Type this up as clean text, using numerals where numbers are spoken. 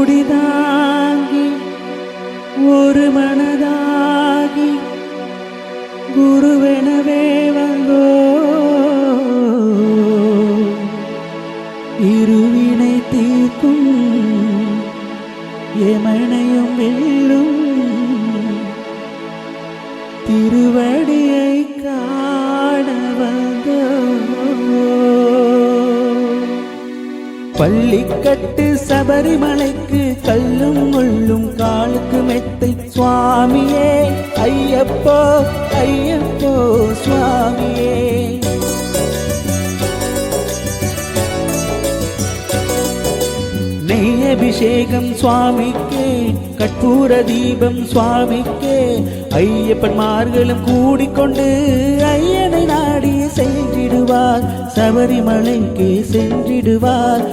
இருமுடிதாங்கி ஒரு மனதாகி குருவெனவே வந்தோ இருவினை தீர்க்கும் எமனையும் வெல்லும் திருவடியை காண வந்தோ பள்ளிக்கட்டு சபரிமலைக்கு கல்லும் முள்ளும் காலுக்கு மெத்தை சுவாமியே ஐயப்போ ஐயப்போ சுவாமியே நெய் அபிஷேகம் சுவாமிக்கே கற்பூர தீபம் சுவாமிக்கே ஐயப்பன்மார்களும் கூடிக்கொண்டு ஐயனை நாடி சென்றிடுவார் சபரிமலைக்கு சென்றிடுவார்